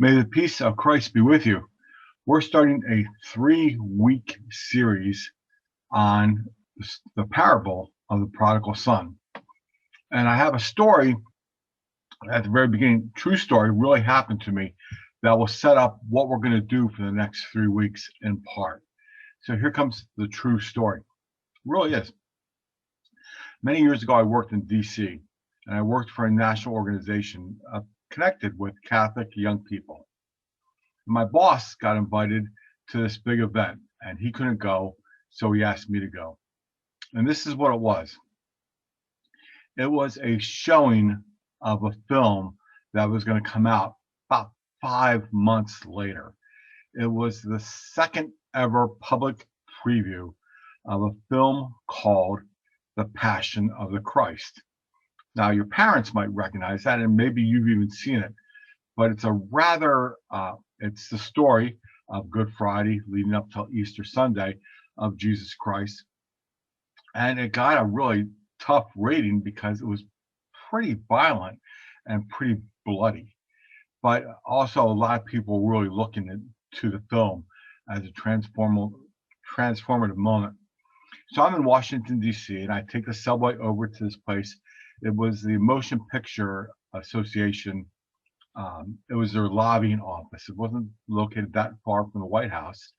May the peace of Christ be with you. We're starting a 3-week series on the parable of the prodigal son. And I have a story at the very beginning, true story, really happened to me that will set up what we're going to do for the next 3 weeks in part. So here comes the true story. It really is. Many years ago, I worked in DC, and I worked for a national organization connected with Catholic young people. My boss got invited to this big event, and he couldn't go, so he asked me to go. And this is what it was. It was a showing of a film that was going to come out about 5 months later. It was the second ever public preview of a film called The Passion of the Christ. Now, your parents might recognize that, and maybe you've even seen it, but it's a rather, it's the story of Good Friday leading up till Easter Sunday of Jesus Christ. And it got a really tough rating because it was pretty violent and pretty bloody. But also a lot of people were really looking to the film as a transformative moment. So I'm in Washington, D.C., and I take the subway over to this place. It was the Motion Picture Association. It was their lobbying office. It wasn't located that far from the White House.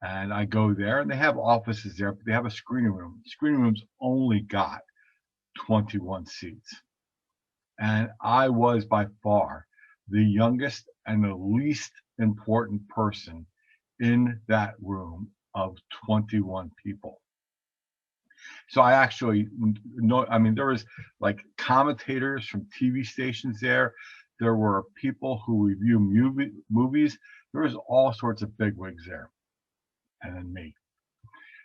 And I go there, and they have offices there, but they have a screening room. Screening rooms only got 21 seats. And I was by far the youngest and the least important person in that room of 21 people. So I actually know, there was like commentators from TV stations there. There were people who review movies. There was all sorts of bigwigs there. And then me.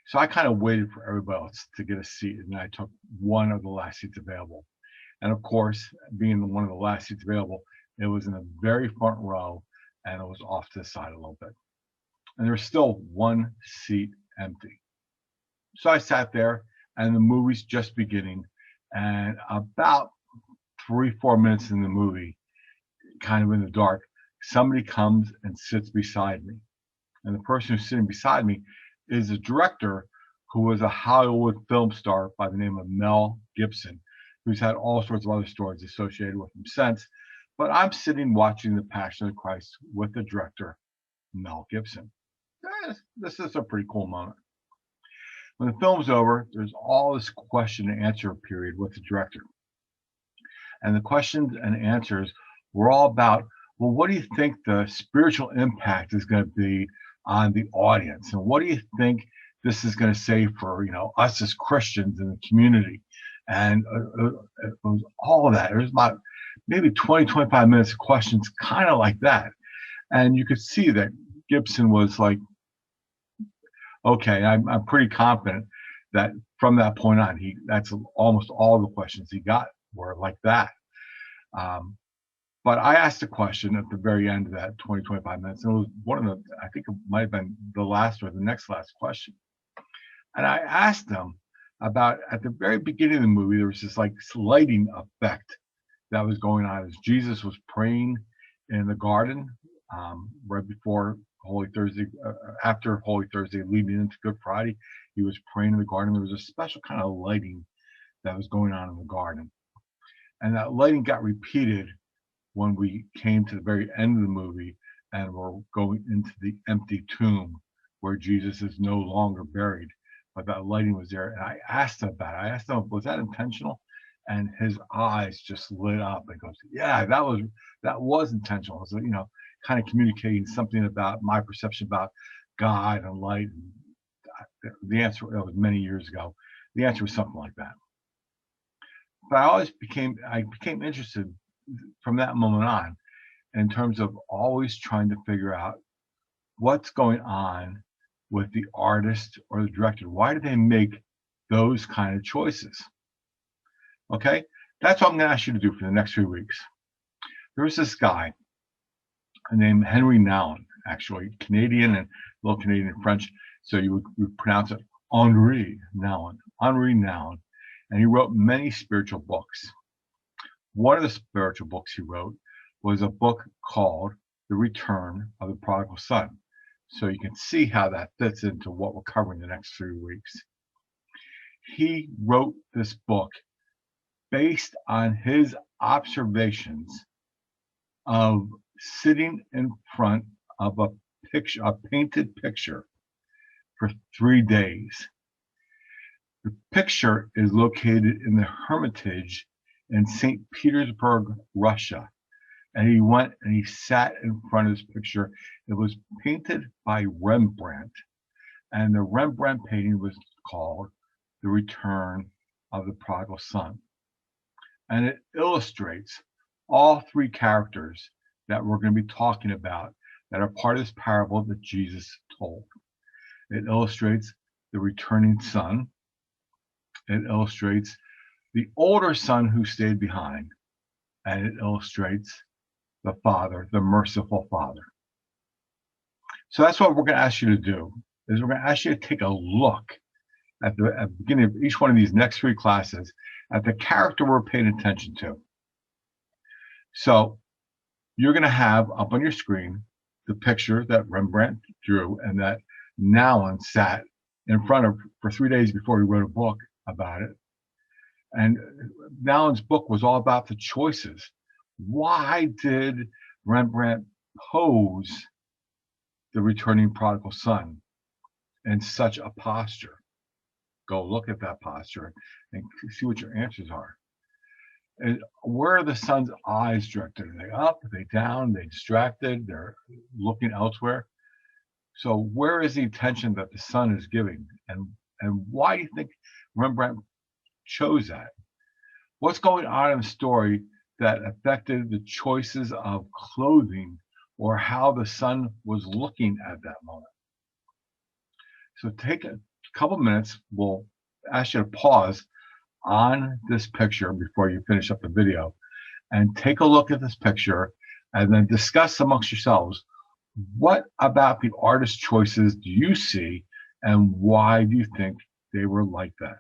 So I kind of waited for everybody else to get a seat, and I took one of the last seats available. And of course, being one of the last seats available, it was in the very front row, and it was off to the side a little bit. And there was still one seat empty. So I sat there, and the movie's just beginning, and about 3-4 minutes in the movie, kind of in the dark, somebody comes and sits beside me. And the person who's sitting beside me is a director who was a Hollywood film star by the name of Mel Gibson, who's had all sorts of other stories associated with him since. But I'm sitting watching The Passion of the Christ with the director, Mel Gibson. This is a pretty cool moment. When the film's over, there's all this question and answer period with the director. And the questions and answers were all about, well, what do you think the spiritual impact is going to be on the audience? And what do you think this is going to say for, us as Christians in the community? And it was all of that. It was about maybe 20-25 minutes of questions kind of like that. And you could see that Gibson was like, okay, I'm pretty confident that from that point on, that's almost all the questions he got were like that. But I asked a question at the very end of that 20-25 minutes, and it was one of the, I think it might have been the last or the next last question. And I asked them about, at the very beginning of the movie, there was this like lighting effect that was going on as Jesus was praying in the garden right before Holy Thursday, after Holy Thursday, leading into Good Friday. He was praying in the garden. There was a special kind of lighting that was going on in the garden. And that lighting got repeated when we came to the very end of the movie and we're going into the empty tomb where Jesus is no longer buried, but that lighting was there. And I asked him about it. I asked him, was that intentional? And his eyes just lit up and goes, yeah, that was intentional. So, kind of communicating something about my perception about God and light. And the answer, it was many years ago. The answer was something like that. But I became interested from that moment on in terms of always trying to figure out what's going on with the artist or the director. Why do they make those kind of choices? Okay, that's what I'm going to ask you to do for the next few weeks. There was this guy named Henry Nouwen, actually Canadian and a little Canadian French, so you would pronounce it Henry Nouwen, and he wrote many spiritual books. One of the spiritual books he wrote was a book called the return of the prodigal son. So you can see how that fits into what we're covering the next 3 weeks. He wrote this book based on his observations of sitting in front of a picture, a painted picture, for 3 days. The picture is located in the Hermitage in St. Petersburg, Russia. And he went and he sat in front of this picture. It was painted by Rembrandt. And the Rembrandt painting was called The Return of the Prodigal Son. And it illustrates all 3 characters that we're going to be talking about that are part of this parable that Jesus told. It illustrates the returning son. It illustrates the older son who stayed behind. And it illustrates the father, the merciful father. So that's what we're going to ask you to do, is we're going to ask you to take a look at the beginning of each one of these next 3 classes at the character we're paying attention to. So you're going to have up on your screen the picture that Rembrandt drew and that son sat in front of for 3 days before he wrote a book about it. And son's book was all about the choices. Why did Rembrandt pose the returning prodigal son in such a posture? Go look at that posture and see what your answers are. And where are the son's eyes directed? Are they up? Are they down? Are they distracted? They're looking elsewhere. So where is the attention that the son is giving? And why do you think Rembrandt chose that? What's going on in the story that affected the choices of clothing or how the son was looking at that moment? So take a couple minutes. We'll ask you to pause on this picture before you finish up the video and take a look at this picture and then discuss amongst yourselves, what about the artist's choices do you see and why do you think they were like that?